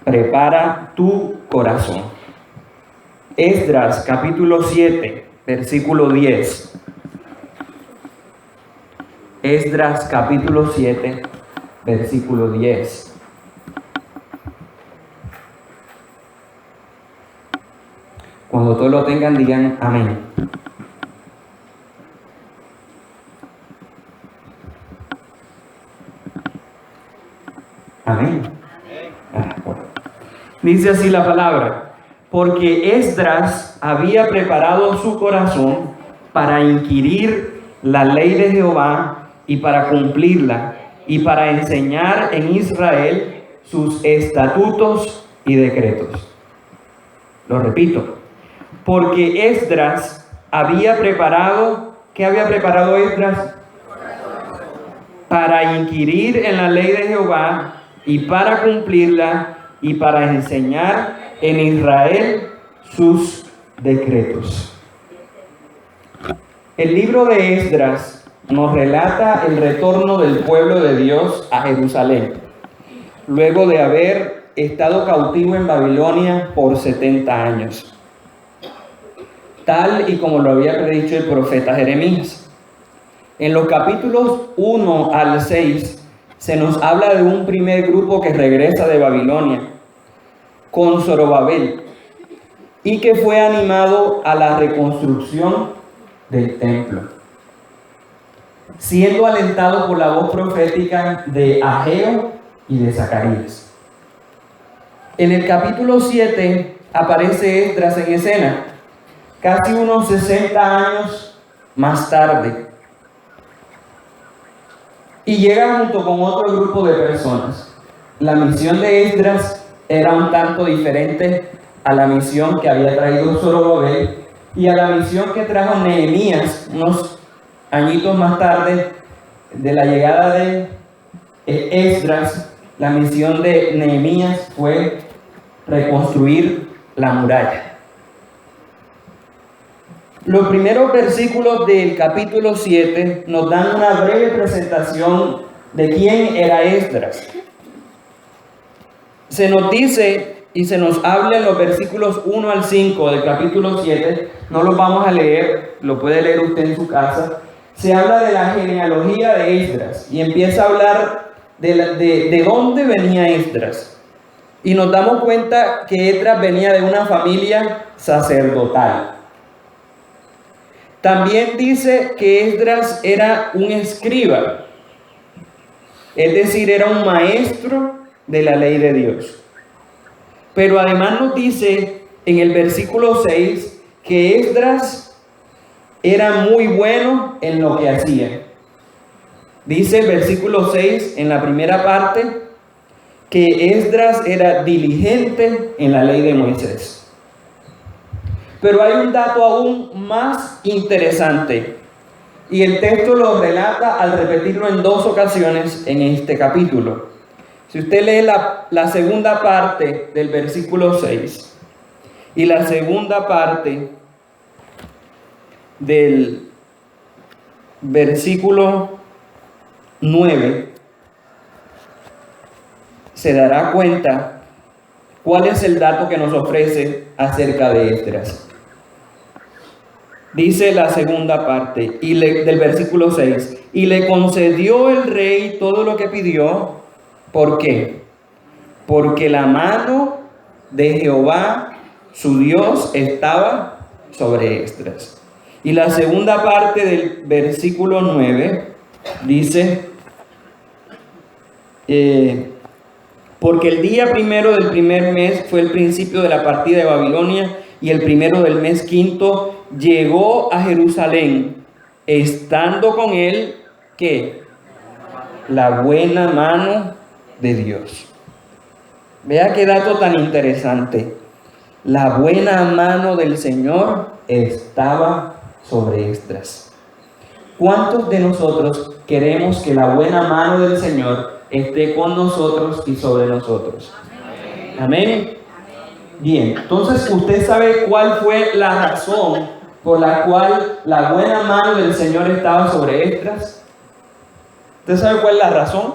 prepara tu corazón. Esdras capítulo 7, versículo 10. Esdras capítulo 7, versículo 10. Cuando todos lo tengan, digan amén. Amén. Bueno. Dice así la palabra: porque Esdras había preparado su corazón para inquirir la ley de Jehová y para cumplirla, y para enseñar en Israel sus estatutos y decretos. Lo repito: porque Esdras había preparado, ¿qué había preparado Esdras? Para inquirir en la ley de Jehová y para cumplirla y para enseñar en Israel sus decretos. El libro de Esdras nos relata el retorno del pueblo de Dios a Jerusalén, luego de haber estado cautivo en Babilonia por 70 años, tal y como lo había predicho el profeta Jeremías. En los capítulos 1 al 6 se nos habla de un primer grupo que regresa de Babilonia con Zorobabel y que fue animado a la reconstrucción del templo, siendo alentado por la voz profética de Ageo y de Zacarías. En el capítulo 7 aparece Esdras en escena, casi unos 60 años más tarde, y llega junto con otro grupo de personas. La misión de Esdras era un tanto diferente a la misión que había traído Zorobabel y a la misión que trajo Nehemías unos añitos más tarde de la llegada de Esdras. La misión de Nehemías fue reconstruir la muralla. Los primeros versículos del capítulo 7 nos dan una breve presentación de quién era Esdras. Se nos dice y se nos habla en los versículos 1 al 5 del capítulo 7, no los vamos a leer, lo puede leer usted en su casa. Se habla de la genealogía de Esdras y empieza a hablar de dónde venía Esdras. Y nos damos cuenta que Esdras venía de una familia sacerdotal. También dice que Esdras era un escriba, es decir, era un maestro de la ley de Dios. Pero además nos dice en el versículo 6 que Esdras era muy bueno en lo que hacía. Dice el versículo 6 en la primera parte que Esdras era diligente en la ley de Moisés. Pero hay un dato aún más interesante, y el texto lo relata al repetirlo en 2 ocasiones en este capítulo. Si usted lee la segunda parte del versículo 6 y la segunda parte del versículo 9, se dará cuenta cuál es el dato que nos ofrece acerca de Esdras. Dice la segunda parte del versículo 6, y le concedió el rey todo lo que pidió. ¿Por qué? Porque la mano de Jehová, su Dios, estaba sobre Esdras. Y la segunda parte del versículo 9 dice, porque el día primero del primer mes fue el principio de la partida de Babilonia, y el primero del mes quinto llegó a Jerusalén, estando con él, ¿qué? La buena mano de Dios. Vea qué dato tan interesante. La buena mano del Señor estaba sobre Esdras. ¿Cuántos de nosotros queremos que la buena mano del Señor esté con nosotros y sobre nosotros? Amén. Bien, entonces usted sabe cuál fue la razón por la cual la buena mano del Señor estaba sobre Esdras. ¿Usted sabe cuál es la razón?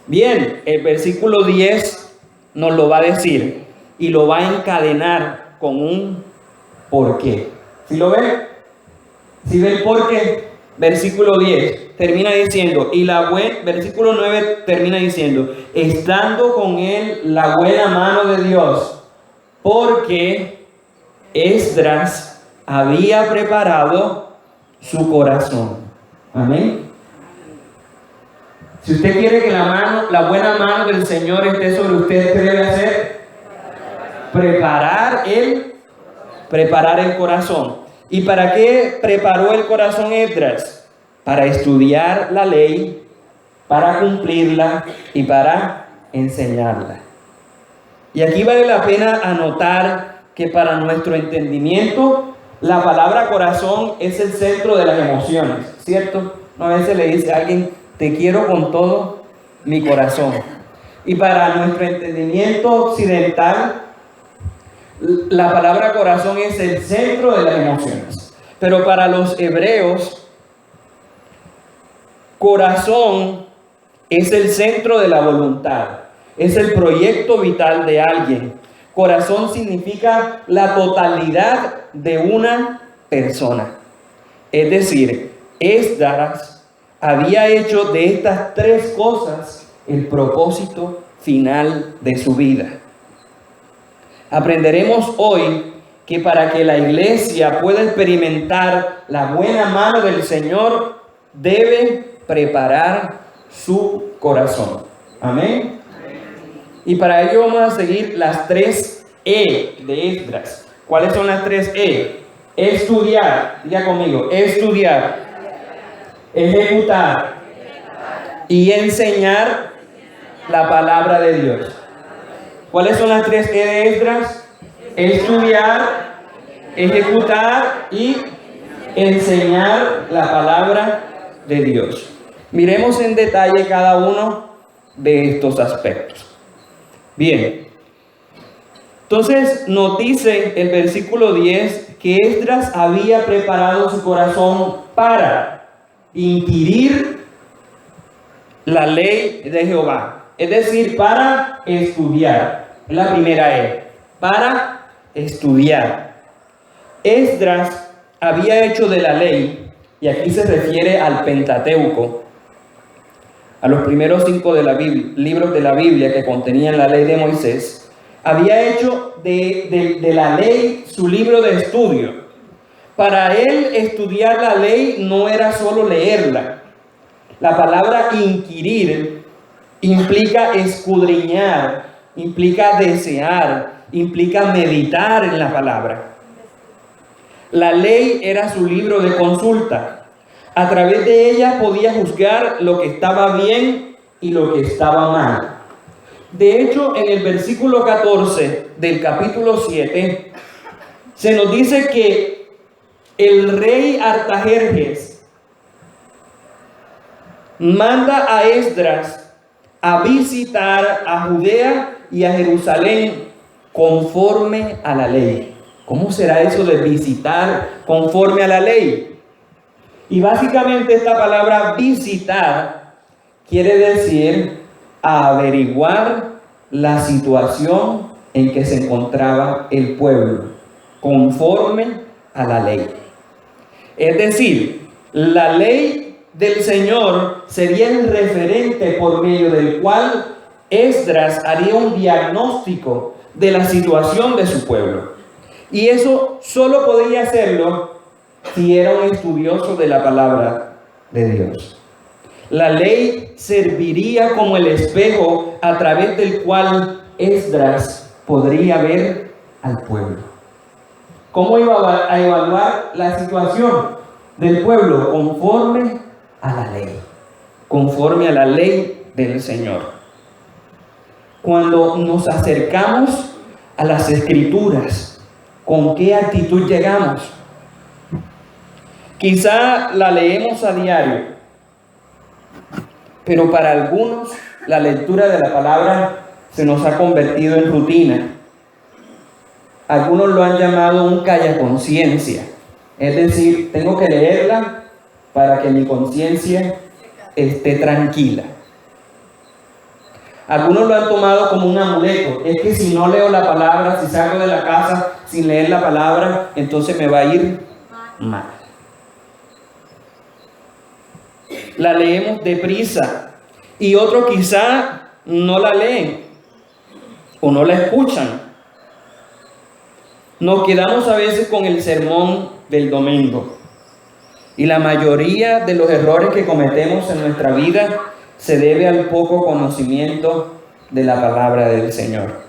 Bien, el versículo 10 nos lo va a decir y lo va a encadenar con un porqué. ¿Sí lo ve? ¿Sí ve el porqué? Versículo 10 termina diciendo, versículo 9 termina diciendo, estando con él la buena mano de Dios, porque Esdras había preparado su corazón. Amén. Si usted quiere que la buena mano del Señor esté sobre usted, ¿qué debe hacer? Preparar el corazón. ¿Y para qué preparó el corazón Esdras? Para estudiar la ley, para cumplirla y para enseñarla. Y aquí vale la pena anotar que para nuestro entendimiento, la palabra corazón es el centro de las emociones, ¿cierto? A veces le dice a alguien, te quiero con todo mi corazón. Y para nuestro entendimiento occidental, la palabra corazón es el centro de las emociones. Pero para los hebreos, corazón es el centro de la voluntad. Es el proyecto vital de alguien. Corazón significa la totalidad de una persona. Es decir, Esdras había hecho de estas tres cosas el propósito final de su vida. Aprenderemos hoy que para que la iglesia pueda experimentar la buena mano del Señor, debe preparar su corazón. Amén. Y para ello vamos a seguir las tres E de Esdras. ¿Cuáles son las tres E? Estudiar, diga conmigo, estudiar, ejecutar y enseñar la palabra de Dios. ¿Cuáles son las tres E de Esdras? Estudiar, ejecutar y enseñar la palabra de Dios. Miremos en detalle cada uno de estos aspectos. Bien, entonces nos dice el versículo 10 que Esdras había preparado su corazón para inquirir la ley de Jehová, es decir, para estudiar. Es la primera E, para estudiar. Esdras había hecho de la ley, y aquí se refiere al Pentateuco, a los primeros 5 de la Biblia, libros de la Biblia que contenían la ley de Moisés, había hecho de la ley su libro de estudio. Para él estudiar la ley no era solo leerla. La palabra inquirir implica escudriñar, implica desear, implica meditar en la palabra. La ley era su libro de consulta. A través de ella podía juzgar lo que estaba bien y lo que estaba mal. De hecho, en el versículo 14 del capítulo 7, se nos dice que el rey Artajerjes manda a Esdras a visitar a Judea y a Jerusalén conforme a la ley. ¿Cómo será eso de visitar conforme a la ley? Y básicamente esta palabra visitar quiere decir averiguar la situación en que se encontraba el pueblo conforme a la ley. Es decir, la ley del Señor sería el referente por medio del cual Esdras haría un diagnóstico de la situación de su pueblo. Y eso solo podía hacerlo si era un estudioso de la palabra de Dios. La ley serviría como el espejo a través del cual Esdras podría ver al pueblo. ¿Cómo iba a evaluar la situación del pueblo? Conforme a la ley. Conforme a la ley del Señor. Cuando nos acercamos a las Escrituras, ¿con qué actitud llegamos? Quizá la leemos a diario, pero para algunos la lectura de la palabra se nos ha convertido en rutina. Algunos lo han llamado un callaconciencia, es decir, tengo que leerla para que mi conciencia esté tranquila. Algunos lo han tomado como un amuleto. Es que si no leo la palabra, si salgo de la casa sin leer la palabra, entonces me va a ir mal. La leemos deprisa y otros quizá no la leen o no la escuchan. Nos quedamos a veces con el sermón del domingo y la mayoría de los errores que cometemos en nuestra vida se debe al poco conocimiento de la palabra del Señor.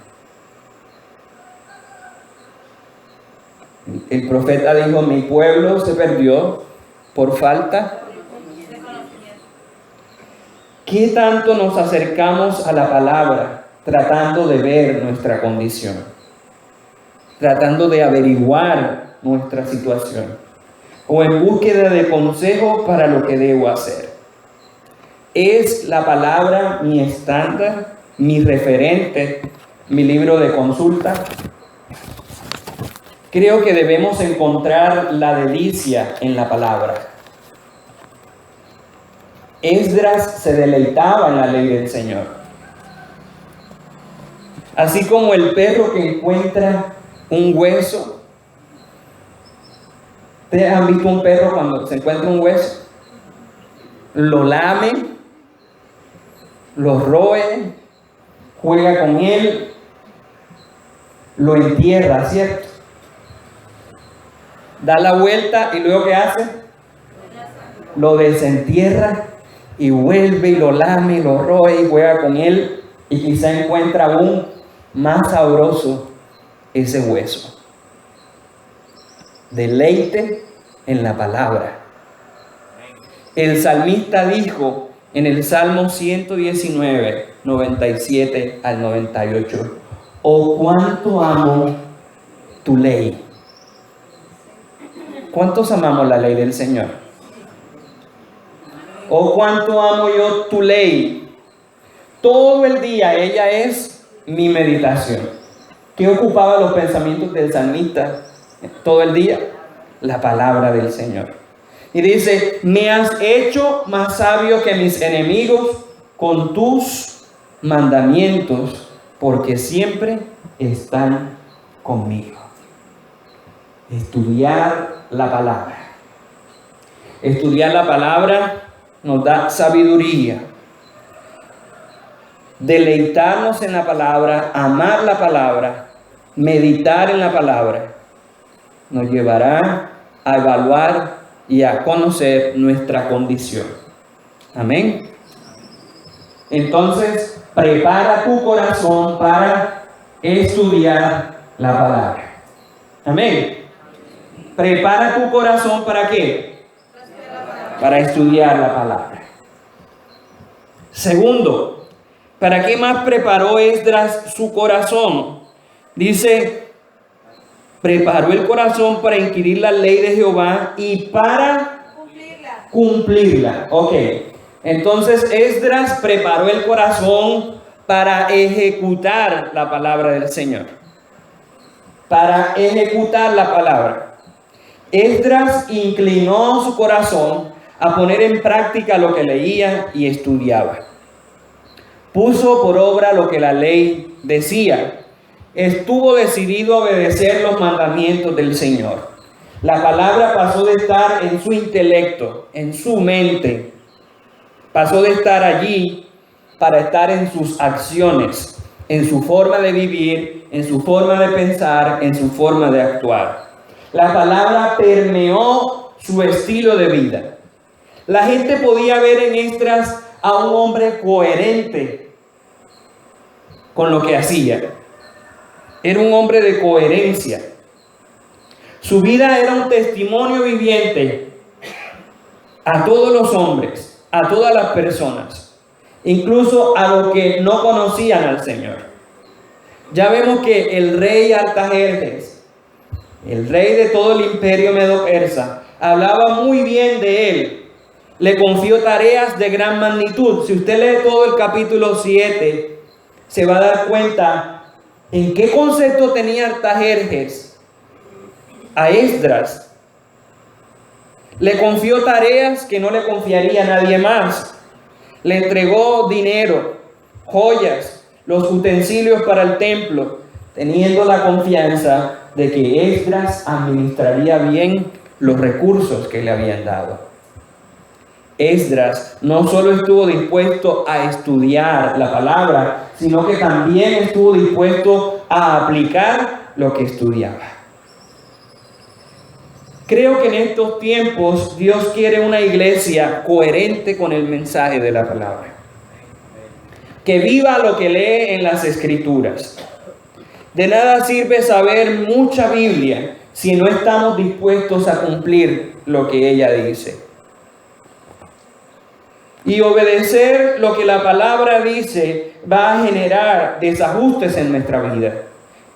El profeta dijo: mi pueblo se perdió por falta. ¿Qué tanto nos acercamos a la palabra tratando de ver nuestra condición? Tratando de averiguar nuestra situación, o en búsqueda de consejos para lo que debo hacer. ¿Es la palabra mi estándar, mi referente, mi libro de consulta? Creo que debemos encontrar la delicia en la palabra. Esdras se deleitaba en la ley del Señor. Así como el perro que encuentra un hueso. ¿Ustedes han visto un perro cuando se encuentra un hueso? Lo lame, lo roe, juega con él, lo entierra, ¿cierto? Da la vuelta y luego ¿qué hace? Lo desentierra y vuelve y lo lame, y lo roe y juega con él, y quizá encuentra aún más sabroso ese hueso. Deleite en la palabra. El salmista dijo en el Salmo 119, 97 al 98: oh, cuánto amo tu ley. ¿Cuántos amamos la ley del Señor? Oh, cuánto amo yo tu ley. Todo el día ella es mi meditación. ¿Qué ocupaba los pensamientos del salmista todo el día? La palabra del Señor. Y dice: me has hecho más sabio que mis enemigos con tus mandamientos, porque siempre están conmigo. Estudiar la palabra. Estudiar la palabra nos da sabiduría. Deleitarnos en la palabra, amar la palabra, meditar en la palabra, nos llevará a evaluar y a conocer nuestra condición. Amén. Entonces, prepara tu corazón para estudiar la palabra. Amén. Prepara tu corazón ¿para qué? Para estudiar la palabra. Segundo, ¿para qué más preparó Esdras su corazón? Dice: preparó el corazón para inquirir la ley de Jehová y para cumplirla. Ok, entonces Esdras preparó el corazón para ejecutar la palabra del Señor. Para ejecutar la palabra. Esdras inclinó su corazón a poner en práctica lo que leía y estudiaba. Puso por obra lo que la ley decía. Estuvo decidido a obedecer los mandamientos del Señor. La palabra pasó de estar en su intelecto, en su mente. Pasó de estar allí para estar en sus acciones, en su forma de vivir, en su forma de pensar, en su forma de actuar. La palabra permeó su estilo de vida. La gente podía ver en Esdras a un hombre coherente con lo que hacía. Era un hombre de coherencia. Su vida era un testimonio viviente a todos los hombres, a todas las personas, incluso a los que no conocían al Señor. Ya vemos que el rey Artajerjes, el rey de todo el imperio medo-persa, hablaba muy bien de él. Le confió tareas de gran magnitud. Si usted lee todo el capítulo 7, se va a dar cuenta en qué concepto tenía Artajerjes a Esdras. Le confió tareas que no le confiaría a nadie más. Le entregó dinero, joyas, los utensilios para el templo, teniendo la confianza de que Esdras administraría bien los recursos que le habían dado. Esdras no solo estuvo dispuesto a estudiar la palabra, sino que también estuvo dispuesto a aplicar lo que estudiaba. Creo que en estos tiempos Dios quiere una iglesia coherente con el mensaje de la palabra, que viva lo que lee en las Escrituras. De nada sirve saber mucha Biblia si no estamos dispuestos a cumplir lo que ella dice. Y obedecer lo que la palabra dice va a generar desajustes en nuestra vida.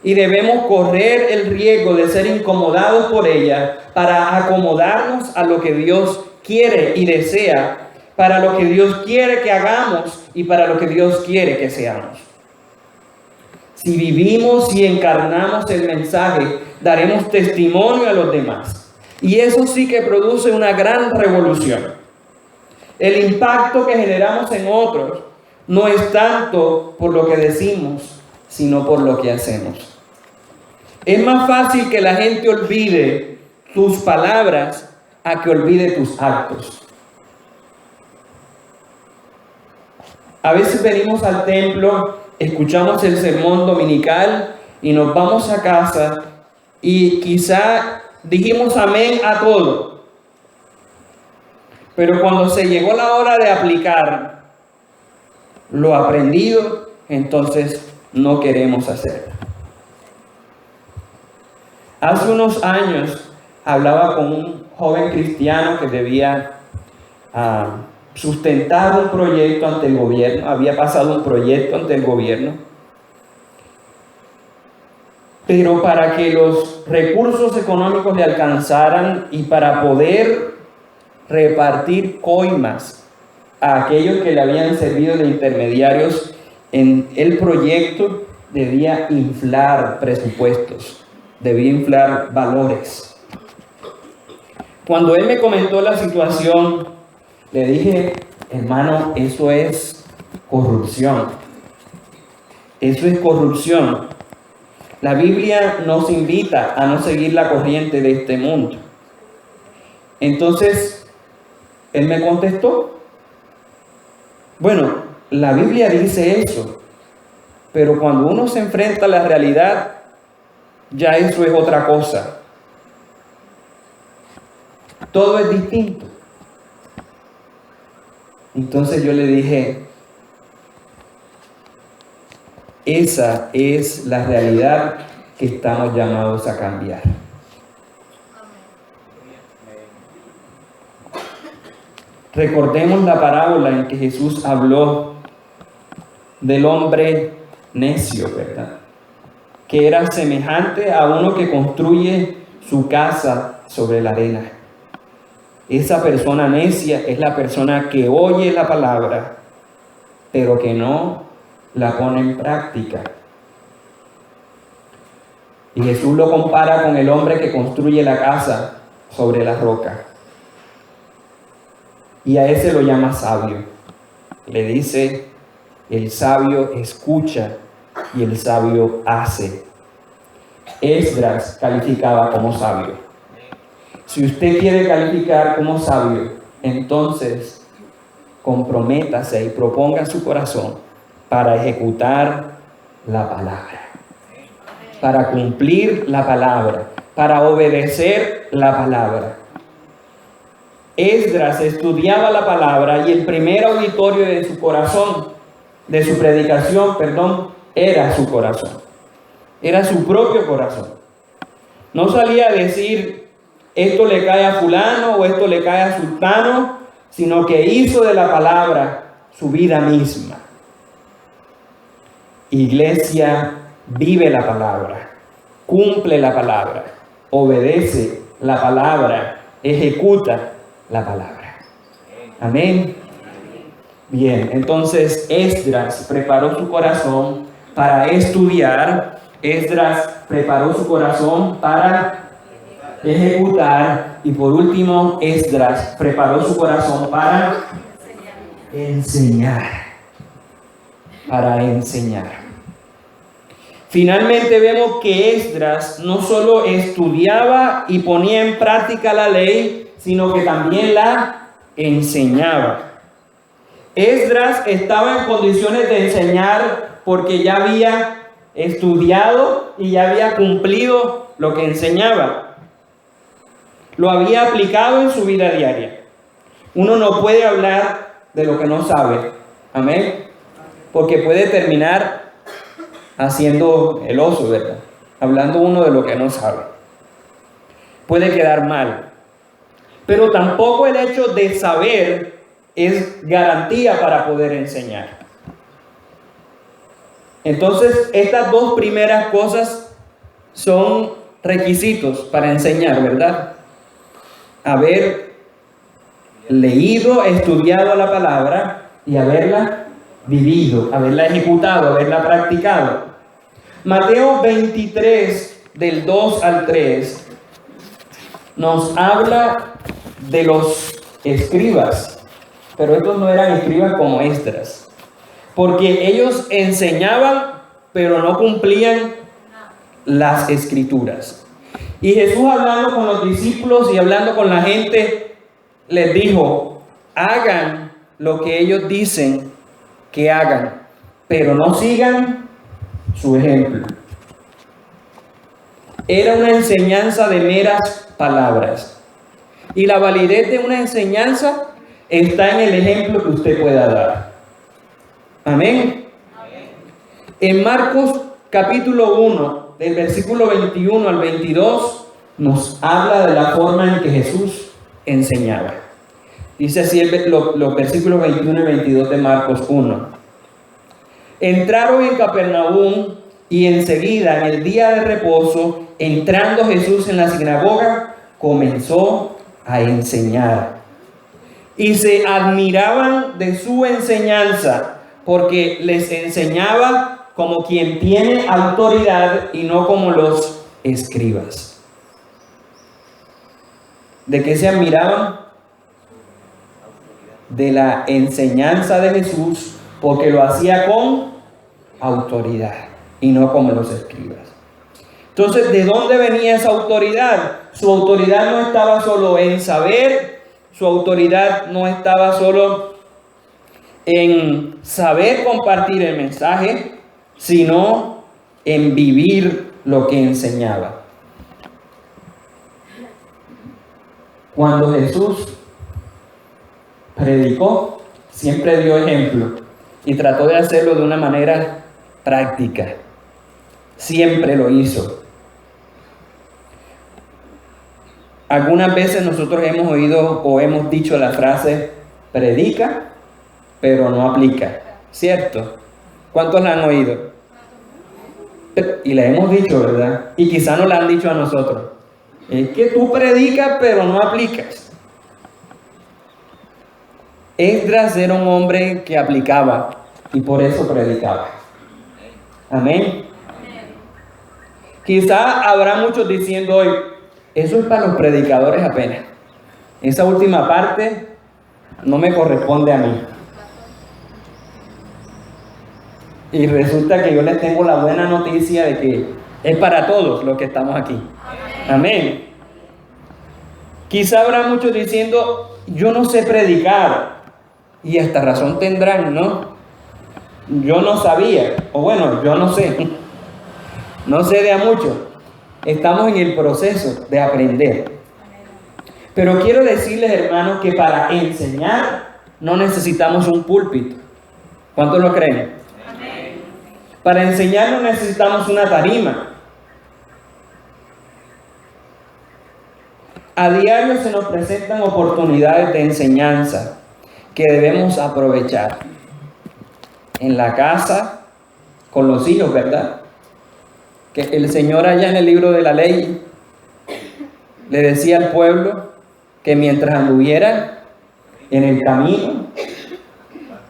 Y debemos correr el riesgo de ser incomodados por ella para acomodarnos a lo que Dios quiere y desea, para lo que Dios quiere que hagamos y para lo que Dios quiere que seamos. Si vivimos y encarnamos el mensaje, daremos testimonio a los demás. Y eso sí que produce una gran revolución. El impacto que generamos en otros no es tanto por lo que decimos, sino por lo que hacemos. Es más fácil que la gente olvide tus palabras a que olvide tus actos. A veces venimos al templo, escuchamos el sermón dominical y nos vamos a casa y quizá dijimos amén a todo. Pero cuando se llegó la hora de aplicar lo aprendido, entonces no queremos hacerlo. Hace unos años hablaba con un joven cristiano que debía sustentar un proyecto ante el gobierno. Había pasado un proyecto ante el gobierno. Pero para que los recursos económicos le alcanzaran y para poder repartir coimas a aquellos que le habían servido de intermediarios en el proyecto, debía inflar presupuestos, debía inflar valores. Cuando él me comentó la situación, le dije, hermano, eso es corrupción. Eso es corrupción. La Biblia nos invita a no seguir la corriente de este mundo. Entonces, él me contestó, bueno, la Biblia dice eso, pero cuando uno se enfrenta a la realidad, ya eso es otra cosa. Todo es distinto. Entonces yo le dije, esa es la realidad que estamos llamados a cambiar. Recordemos la parábola en que Jesús habló del hombre necio, ¿verdad? Que era semejante a uno que construye su casa sobre la arena. Esa persona necia es la persona que oye la palabra, pero que no la pone en práctica. Y Jesús lo compara con el hombre que construye la casa sobre la roca. Y a ese lo llama sabio. Le dice, el sabio escucha y el sabio hace. Esdras calificaba como sabio. Si usted quiere calificar como sabio, entonces comprométase y proponga su corazón para ejecutar la palabra, para cumplir la palabra, para obedecer la palabra. Esdras estudiaba la palabra y el primer auditorio de su corazón, de su predicación, era su corazón. Era su propio corazón. No salía a decir, esto le cae a fulano o esto le cae a sultano, sino que hizo de la palabra su vida misma. Iglesia, vive la palabra, cumple la palabra, obedece la palabra, ejecuta la palabra. Amén. Bien, entonces Esdras preparó su corazón para estudiar. Esdras preparó su corazón para ejecutar. Y por último, Esdras preparó su corazón para enseñar. para enseñar. Finalmente vemos que Esdras no solo estudiaba y ponía en práctica la ley, sino que también la enseñaba. Esdras estaba en condiciones de enseñar porque ya había estudiado y ya había cumplido lo que enseñaba. Lo había aplicado en su vida diaria. Uno no puede hablar de lo que no sabe. Amén. Porque puede terminar haciendo el oso, ¿verdad? Hablando uno de lo que no sabe. Puede quedar mal. Pero tampoco el hecho de saber es garantía para poder enseñar. Entonces, estas dos primeras cosas son requisitos para enseñar, ¿verdad? Haber leído, estudiado la palabra y haberla vivido, haberla ejecutado, haberla practicado. Mateo 23, del 2 al 3, nos habla de los escribas, pero estos no eran escribas como Esdras, porque ellos enseñaban, pero no cumplían las escrituras. Y Jesús, hablando con los discípulos y hablando con la gente, les dijo: hagan lo que ellos dicen que hagan, pero no sigan su ejemplo. Era una enseñanza de meras palabras. Y la validez de una enseñanza está en el ejemplo que usted pueda dar. Amén. En Marcos capítulo 1, del versículo 21 al 22, nos habla de la forma en que Jesús enseñaba. Dice así los versículos 21 y 22 de Marcos 1. Entraron en Capernaum y enseguida, en el día de reposo, entrando Jesús en la sinagoga, comenzó a enseñar. Y se admiraban de su enseñanza, porque les enseñaba como quien tiene autoridad y no como los escribas. ¿De qué se admiraban? De la enseñanza de Jesús, porque lo hacía con autoridad y no como los escribas. Entonces, ¿de dónde venía esa autoridad? Su autoridad no estaba solo en saber, su autoridad no estaba solo en saber compartir el mensaje, sino en vivir lo que enseñaba. Cuando Jesús predicó, siempre dio ejemplo y trató de hacerlo de una manera práctica. Siempre lo hizo. Algunas veces nosotros hemos oído o hemos dicho la frase: predica, pero no aplica. ¿Cierto? ¿Cuántos la han oído? Y la hemos dicho, ¿verdad? Y quizá no la han dicho a nosotros. Es que tú predicas, pero no aplicas. Esdras era un hombre que aplicaba y por eso predicaba. Amén. Quizá habrá muchos diciendo hoy: eso es para los predicadores apenas. Esa última parte no me corresponde a mí. Y resulta que yo les tengo la buena noticia de que es para todos los que estamos aquí. Amén. Quizá habrá muchos diciendo: yo no sé predicar. Y hasta razón tendrán, ¿no? Yo no sabía, o bueno, yo no sé. No sé de a mucho. Estamos en el proceso de aprender. Pero quiero decirles, hermanos, que para enseñar no necesitamos un púlpito. ¿Cuántos lo creen? Amén. Para enseñar no necesitamos una tarima. A diario se nos presentan oportunidades de enseñanza que debemos aprovechar. En la casa, con los hijos, ¿verdad? Que el Señor allá en el libro de la ley le decía al pueblo que mientras anduviera en el camino,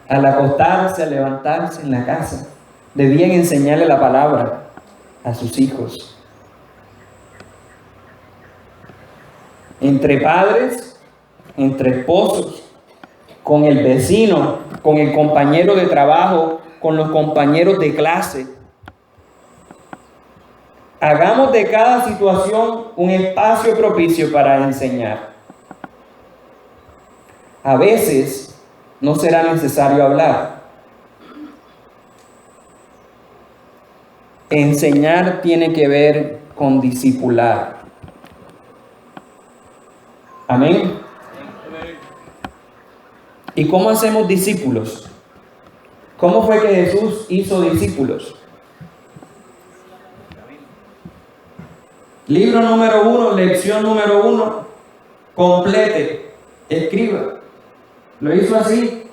al acostarse, al levantarse en la casa, debían enseñarle la palabra a sus hijos. Entre padres, entre esposos, con el vecino, con el compañero de trabajo, con los compañeros de clase. Hagamos de cada situación un espacio propicio para enseñar. A veces no será necesario hablar. Enseñar tiene que ver con discipular. Amén. ¿Y cómo hacemos discípulos? ¿Cómo fue que Jesús hizo discípulos? Libro número 1, lección número 1, complete, escriba. Lo hizo así.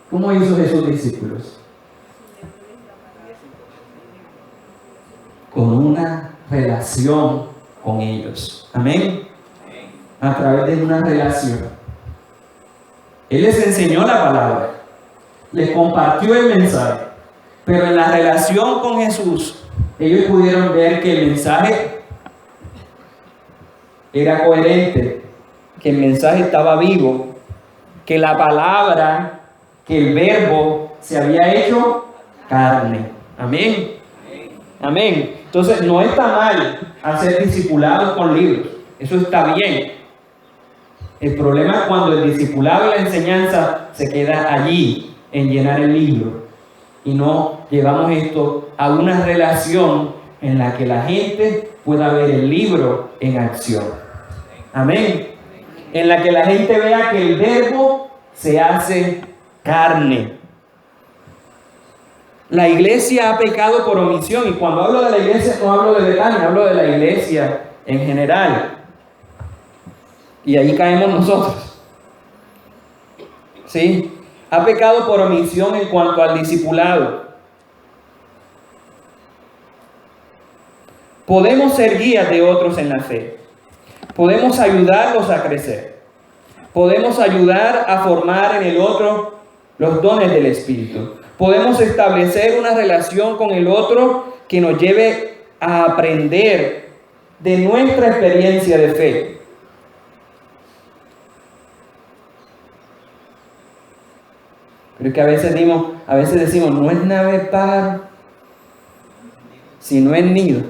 ¿Cómo hizo Jesús discípulos? Con una relación con ellos. Amén. A través de una relación. Él les enseñó la palabra, les compartió el mensaje, pero en la relación con Jesús, ellos pudieron ver que el mensaje era coherente, que el mensaje estaba vivo, que la palabra, que el verbo se había hecho carne. Amén. Amén. Entonces no está mal hacer discipulados con libros. Eso está bien. El problema es cuando el discipulado y la enseñanza se queda allí en llenar el libro y no llevamos esto a una relación en la que la gente pueda ver el libro en acción. Amén. En la que la gente vea que el verbo se hace carne. La iglesia ha pecado por omisión, y cuando hablo de la iglesia no hablo de Betania, hablo de la iglesia en general. Y ahí caemos nosotros. ¿Sí? Ha pecado por omisión en cuanto al discipulado. Podemos ser guías de otros en la fe. Podemos ayudarlos a crecer. Podemos ayudar a formar en el otro los dones del Espíritu. Podemos establecer una relación con el otro que nos lleve a aprender de nuestra experiencia de fe. Pero es que a veces decimos, no es nave pájaro, sino es nido.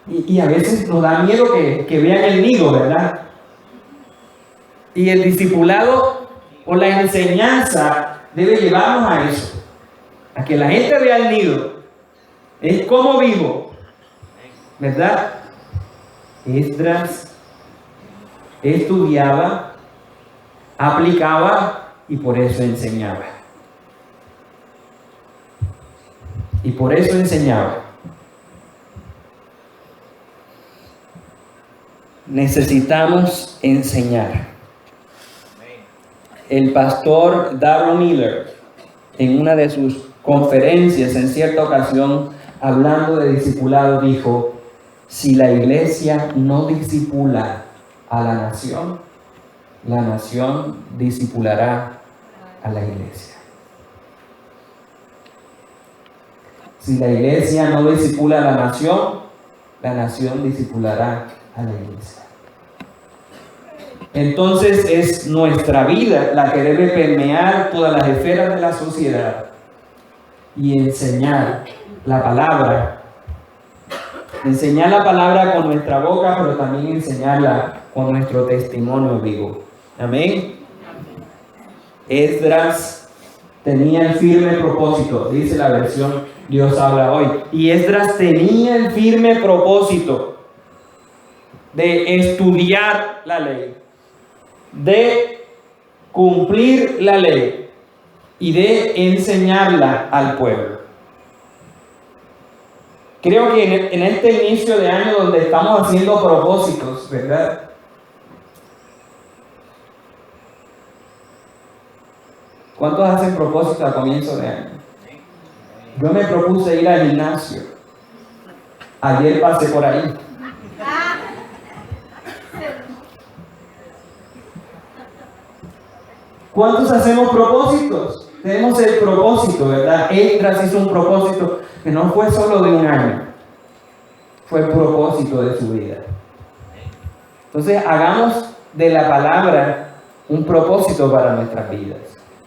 Y a veces nos da miedo que vean el nido, ¿verdad? Y el discipulado o la enseñanza debe llevarnos a eso, a que la gente vea el nido. Es como vivo, ¿verdad? Esdras estudiaba, aplicaba y por eso enseñaba. Y por eso enseñaba. Necesitamos enseñar. El pastor Darrell Miller, en una de sus conferencias en cierta ocasión, hablando de discipulado, dijo: si la iglesia no discipula a la nación discipulará a la iglesia. Si la iglesia no discipula a la nación discipulará a la iglesia. Entonces es nuestra vida la que debe permear todas las esferas de la sociedad y enseñar la palabra. Enseñar la palabra con nuestra boca, pero también enseñarla con nuestro testimonio vivo. Amén. Esdras tenía el firme propósito, dice la versión Dios habla hoy. Y Esdras tenía el firme propósito de estudiar la ley, de cumplir la ley y de enseñarla al pueblo. Creo que en este inicio de año donde estamos haciendo propósitos, ¿verdad? ¿Cuántos hacen propósitos a comienzo de año? Yo me propuse ir al gimnasio. Ayer pasé por ahí. ¿Cuántos hacemos propósitos? Tenemos el propósito, ¿verdad? Esdras hizo un propósito que no fue solo de un año, fue el propósito de su vida. Entonces, hagamos de la palabra un propósito para nuestras vidas.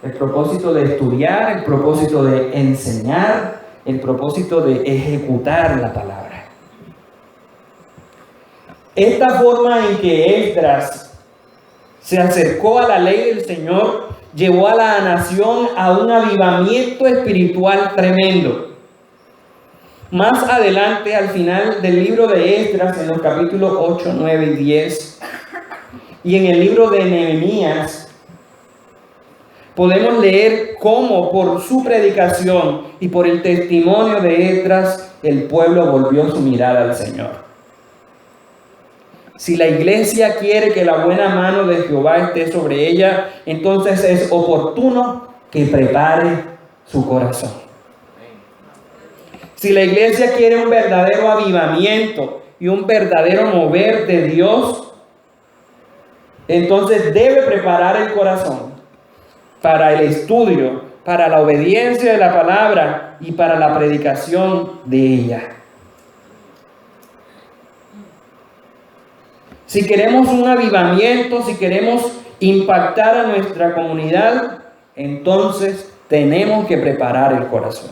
El propósito de estudiar, el propósito de enseñar, el propósito de ejecutar la palabra. Esta forma en que Esdras se acercó a la ley del Señor llevó a la nación a un avivamiento espiritual tremendo. Más adelante, al final del libro de Esdras, en los capítulos 8, 9 y 10, y en el libro de Nehemías, podemos leer cómo por su predicación y por el testimonio de Esdras, el pueblo volvió su mirada al Señor. Si la iglesia quiere que la buena mano de Jehová esté sobre ella, entonces es oportuno que prepare su corazón. Si la iglesia quiere un verdadero avivamiento y un verdadero mover de Dios, entonces debe preparar el corazón para el estudio, para la obediencia de la palabra y para la predicación de ella. Si queremos un avivamiento, si queremos impactar a nuestra comunidad, entonces tenemos que preparar el corazón.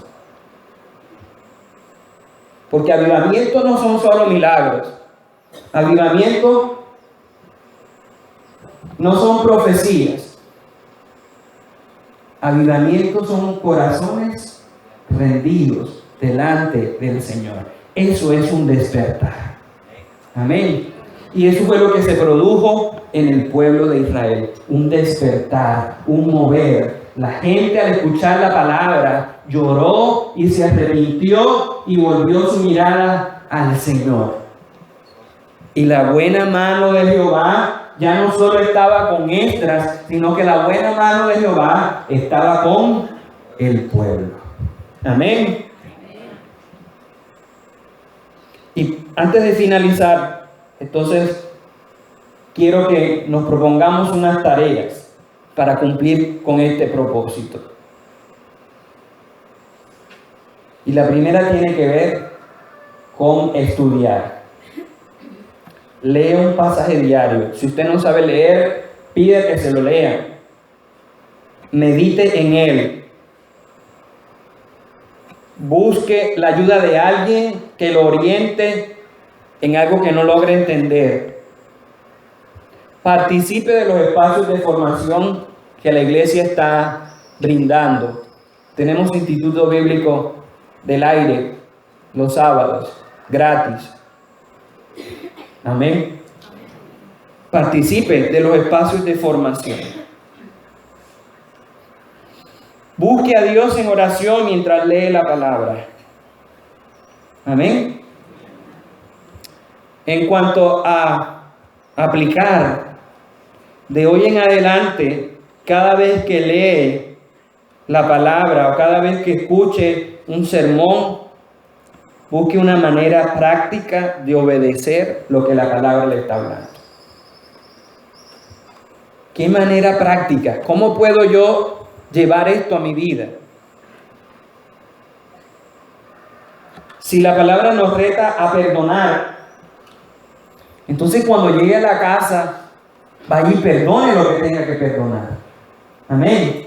Porque avivamiento no son solo milagros. Avivamiento no son profecías. Avivamiento son corazones rendidos delante del Señor. Eso es un despertar. Amén. Y eso fue lo que se produjo en el pueblo de Israel. Un despertar, un mover. La gente al escuchar la palabra lloró y se arrepintió y volvió su mirada al Señor. Y la buena mano de Jehová ya no solo estaba con Esdras, sino que la buena mano de Jehová estaba con el pueblo. Amén. Y antes de finalizar, entonces quiero que nos propongamos unas tareas para cumplir con este propósito. Y la primera tiene que ver con estudiar. Lea un pasaje diario. Si usted no sabe leer, pide que se lo lea. Medite en él. Busque la ayuda de alguien que lo oriente en algo que no logre entender. Participe de los espacios de formación que la iglesia está brindando. Tenemos Instituto Bíblico del Aire los sábados, gratis. Amén. Participe de los espacios de formación. Busque a Dios en oración mientras lee la palabra. Amén. En cuanto a aplicar, de hoy en adelante, cada vez que lee la palabra o cada vez que escuche un sermón, busque una manera práctica de obedecer lo que la palabra le está hablando. ¿Qué manera práctica? ¿Cómo puedo yo llevar esto a mi vida? Si la palabra nos reta a perdonar, entonces cuando llegue a la casa, vaya y perdone lo que tenga que perdonar. Amén.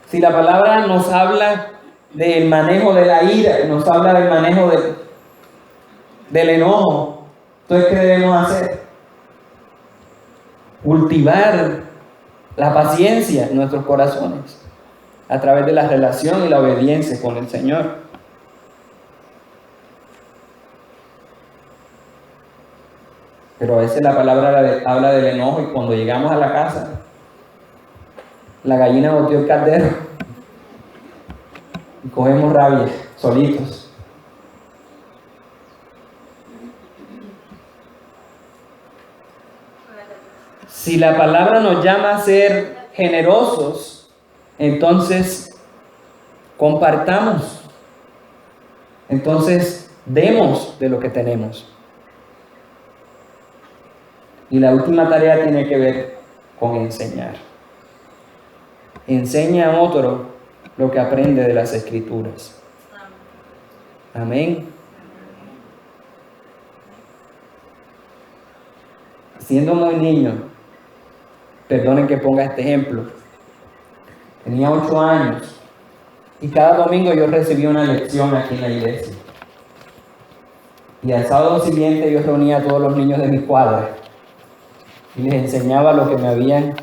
Si la palabra nos habla del manejo de la ira, nos habla del manejo del enojo, entonces ¿qué debemos hacer? Cultivar la paciencia en nuestros corazones a través de la relación y la obediencia con el Señor. Pero a veces la palabra habla del enojo y cuando llegamos a la casa, la gallina boteó el caldero y cogemos rabia solitos. Si la palabra nos llama a ser generosos, entonces compartamos. Entonces demos de lo que tenemos. Y la última tarea tiene que ver con enseñar. Enseña a otro lo que aprende de las Escrituras. Amén. Siendo muy niño, Perdonen que ponga este ejemplo. Tenía 8 años y cada domingo yo recibía una lección aquí en la iglesia. Y al sábado siguiente yo reunía a todos los niños de mi cuadra y les enseñaba lo que me habían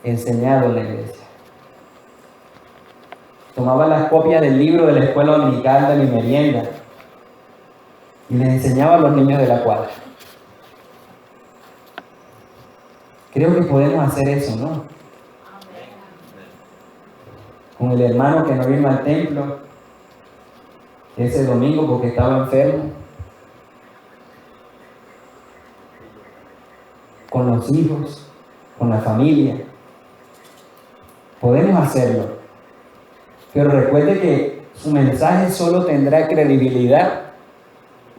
enseñado en la iglesia. Tomaba las copias del libro de la escuela dominical de mi merienda y les enseñaba a los niños de la cuadra. Creo que podemos hacer eso, ¿no? Con el hermano que no vino al templo ese domingo porque estaba enfermo. Con los hijos, con la familia. Podemos hacerlo. Pero recuerde que su mensaje solo tendrá credibilidad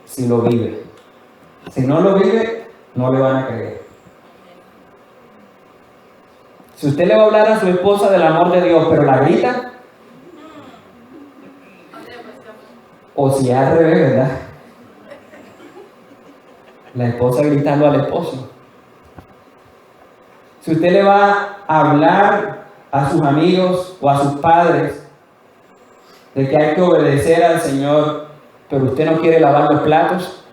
si lo vive. Si no lo vive, no le van a creer. Si usted le va a hablar a su esposa del amor de Dios, pero la grita, o si es al revés, ¿verdad? La esposa gritando al esposo. Si usted le va a hablar a sus amigos o a sus padres de que hay que obedecer al Señor, pero usted no quiere lavar los platos,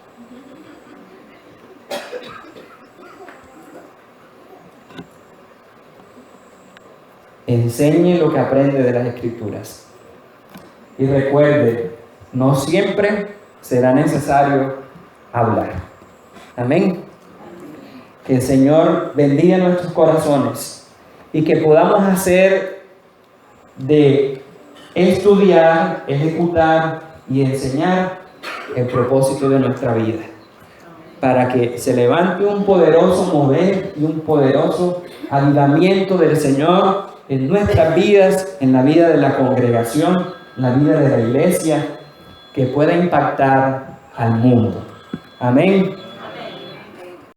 enseñe lo que aprende de las Escrituras. Y recuerde, no siempre será necesario hablar. Amén. Que el Señor bendiga nuestros corazones y que podamos hacer de estudiar, ejecutar y enseñar el propósito de nuestra vida, para que se levante un poderoso mover y un poderoso avivamiento del Señor en nuestras vidas, en la vida de la congregación, en la vida de la iglesia, que pueda impactar al mundo. Amén.